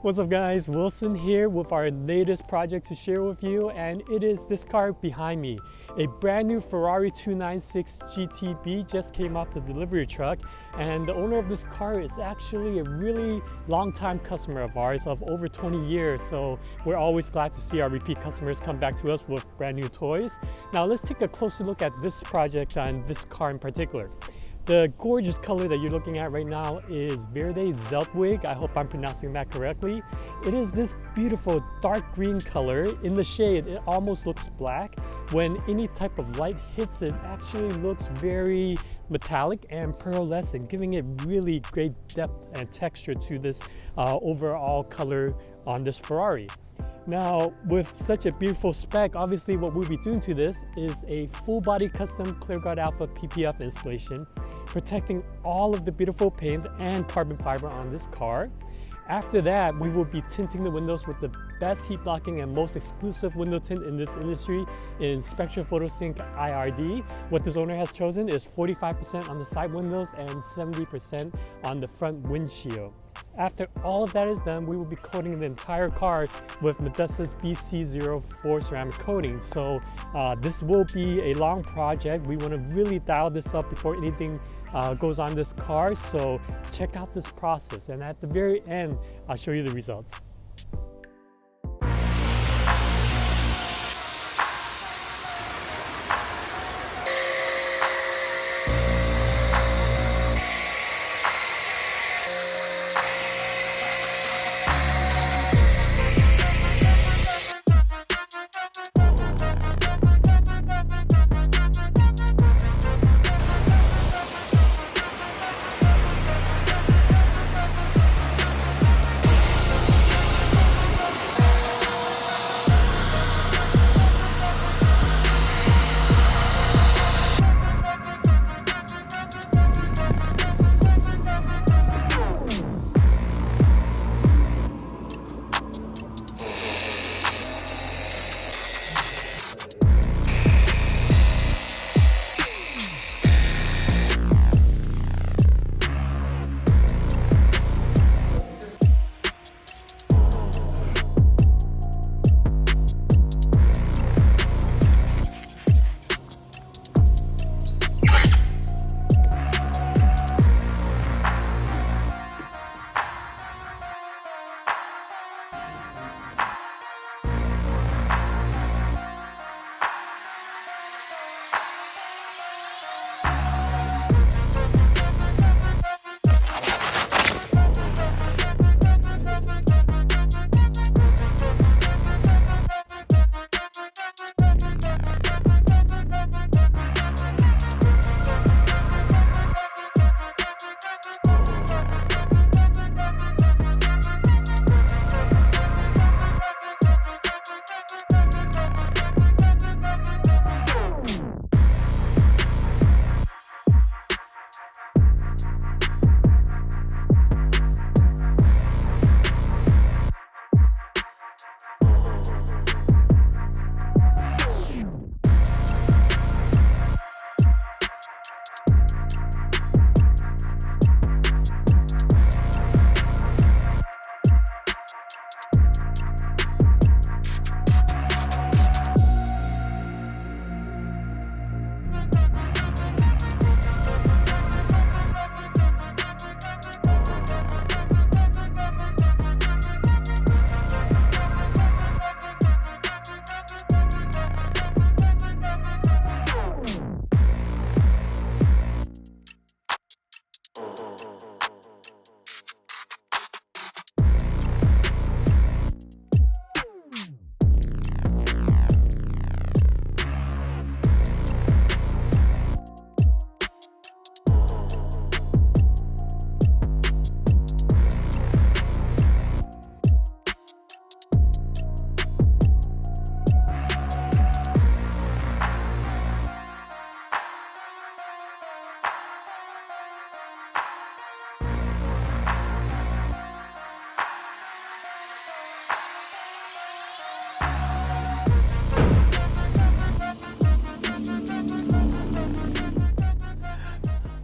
What's up guys, Wilson here with our latest project to share with you, and it is this car behind me. A brand new Ferrari 296 GTB just came off the delivery truck, and the owner of this car is actually a really long-time customer of ours of over 20 years, so we're always glad to see our repeat customers come back to us with brand new toys. Now let's take a closer look at this project and this car in particular. The gorgeous color that you're looking at right now is Verde Zeltweg. I hope I'm pronouncing that correctly. It is this beautiful dark green color. In the shade, it almost looks black. When any type of light hits it, actually looks very metallic and pearlescent, giving it really great depth and texture to this overall color on this Ferrari. Now, with such a beautiful spec, obviously what we'll be doing to this is a full body custom ClearGuard Alpha PPF installation, protecting all of the beautiful paint and carbon fiber on this car. After that, we will be tinting the windows with the best heat blocking and most exclusive window tint in this industry in Spectra Photosync IRD. What this owner has chosen is 45% on the side windows and 70% on the front windshield. After all of that is done, we will be coating the entire car with Medesa's BC04 ceramic coating. So this will be a long project. We want to really dial this up before anything goes on this car. So check out this process, and at the very end, I'll show you the results.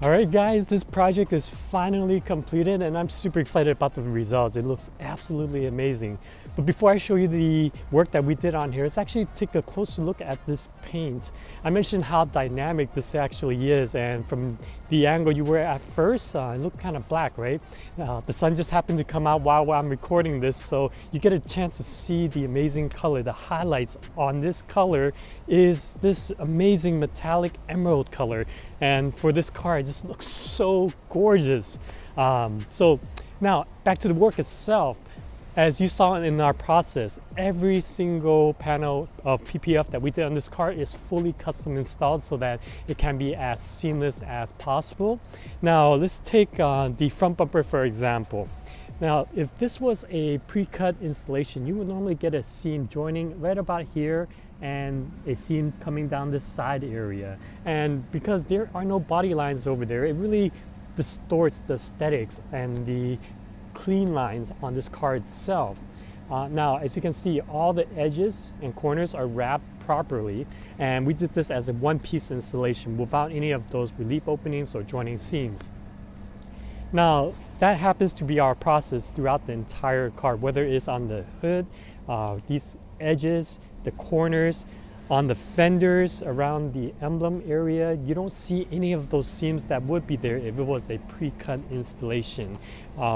All right guys, this project is finally completed and I'm super excited about the results. It looks absolutely amazing. But before I show you the work that we did on here, let's actually take a closer look at this paint. I mentioned how dynamic this actually is, and from the angle you were at first, it looked kind of black, right? The sun just happened to come out while I'm recording this, so you get a chance to see the amazing color. The highlights on this color is this amazing metallic emerald color. And for this car, it just looks so gorgeous. So now back to the work itself. As you saw in our process, every single panel of PPF that we did on this car is fully custom installed so that it can be as seamless as possible. Now let's take the front bumper for example. Now if this was a pre-cut installation, you would normally get a seam joining right about here and a seam coming down this side area. And because there are no body lines over there, it really distorts the aesthetics and the clean lines on this car itself. Now, as you can see, all the edges and corners are wrapped properly, and we did this as a one-piece installation without any of those relief openings or joining seams. Now, that happens to be our process throughout the entire car, whether it's on the hood, these edges, the corners, on the fenders, around the emblem area. You don't see any of those seams that would be there if it was a pre-cut installation.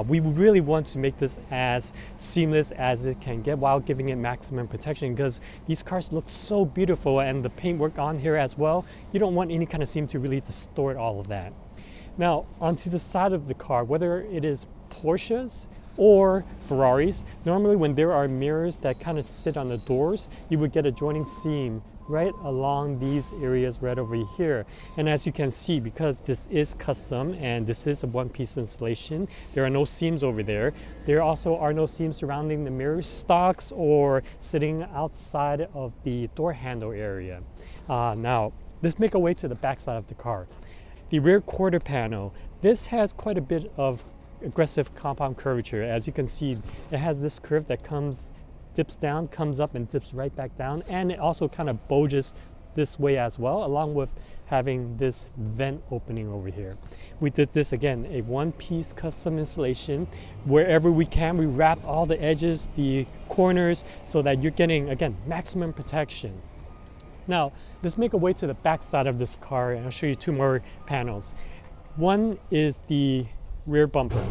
We really want to make this as seamless as it can get while giving it maximum protection, because these cars look so beautiful, and the paintwork on here as well, you don't want any kind of seam to really distort all of that. Now, onto the side of the car, whether it is Porsches or Ferraris, normally when there are mirrors that kind of sit on the doors, you would get a joining seam right along these areas right over here. And as you can see, because this is custom and this is a one-piece installation, there are no seams over there. There also are no seams surrounding the mirror stocks or sitting outside of the door handle area. Now, let's make our way to the back side of the car. The rear quarter panel, this has quite a bit of aggressive compound curvature. As you can see, it has this curve that dips down, comes up and dips right back down, and it also kind of bulges this way as well, along with having this vent opening over here. We did this again, a one-piece custom installation. Wherever we can, we wrapped all the edges, the corners, so that you're getting, again, maximum protection. Now, let's make our way to the back side of this car, and I'll show you two more panels. One is the rear bumper.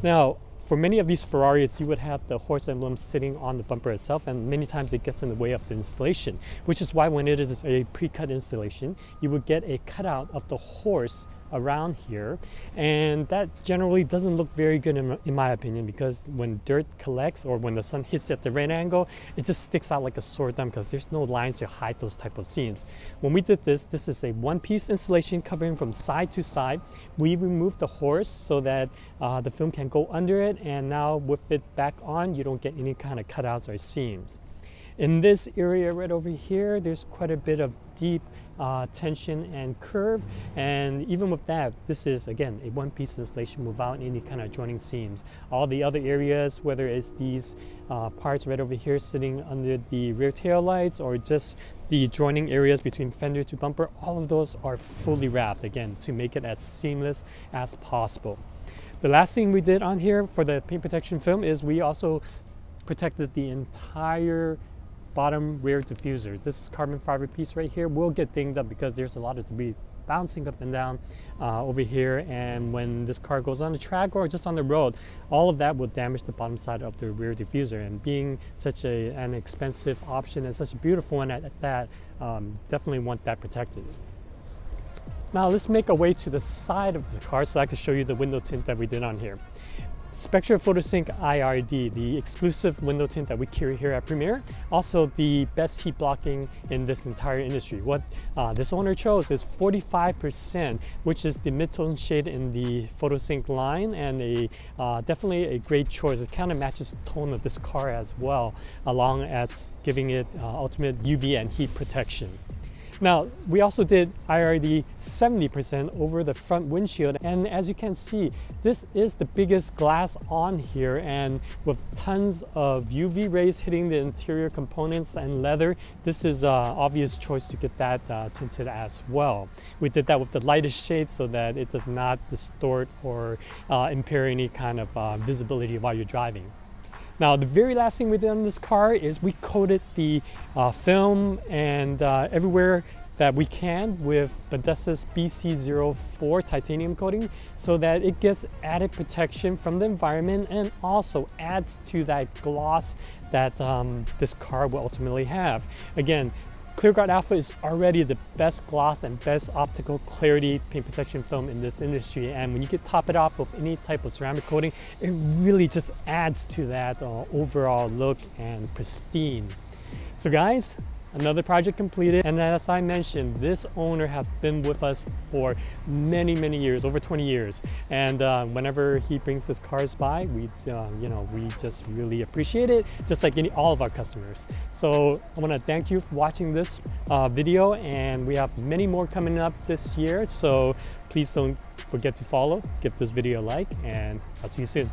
Now, for many of these Ferraris, you would have the horse emblem sitting on the bumper itself, and many times it gets in the way of the installation, which is why when it is a pre-cut installation, you would get a cutout of the horse around here, and that generally doesn't look very good in my opinion, because when dirt collects or when the sun hits at the right angle, it just sticks out like a sore thumb because there's no lines to hide those type of seams. When we did this, this is a one-piece installation covering from side to side. We removed the horse so that the film can go under it, and now with it back on, you don't get any kind of cutouts or seams. In this area right over here, there's quite a bit of deep tension and curve, and even with that, this is again a one-piece installation without any kind of joining seams. All the other areas, whether it's these parts right over here sitting under the rear tail lights or just the joining areas between fender to bumper, all of those are fully wrapped, again, to make it as seamless as possible. The last thing we did on here for the paint protection film is we also protected the entire bottom rear diffuser. This carbon fiber piece right here will get dinged up because there's a lot of debris bouncing up and down over here, and when this car goes on the track or just on the road, all of that will damage the bottom side of the rear diffuser. And being such an expensive option and such a beautiful one at that, definitely want that protected. Now let's make our way to the side of the car so I can show you the window tint that we did on here. Spectra Photosync IRD, the exclusive window tint that we carry here at Premier, also the best heat blocking in this entire industry. What this owner chose is 45%, which is the mid-tone shade in the Photosync line, and definitely a great choice. It kind of matches the tone of this car as well, along as giving it ultimate UV and heat protection. Now, we also did IRD 70% over the front windshield, and as you can see, this is the biggest glass on here, and with tons of UV rays hitting the interior components and leather, this is an obvious choice to get that tinted as well. We did that with the lightest shade so that it does not distort or impair any kind of visibility while you're driving. Now, the very last thing we did on this car is we coated the film and everywhere that we can with Modesa's BC04 titanium coating so that it gets added protection from the environment and also adds to that gloss that this car will ultimately have. Again, ClearGuard Alpha is already the best gloss and best optical clarity paint protection film in this industry, and when you can top it off with any type of ceramic coating, it really just adds to that overall look and pristine. So guys, another project completed, and as I mentioned, this owner has been with us for many years, over 20 years, and whenever he brings his cars by, we just really appreciate it, just like all of our customers. So I want to thank you for watching this video, and we have many more coming up this year, so please don't forget to follow, give this video a like, and I'll see you soon.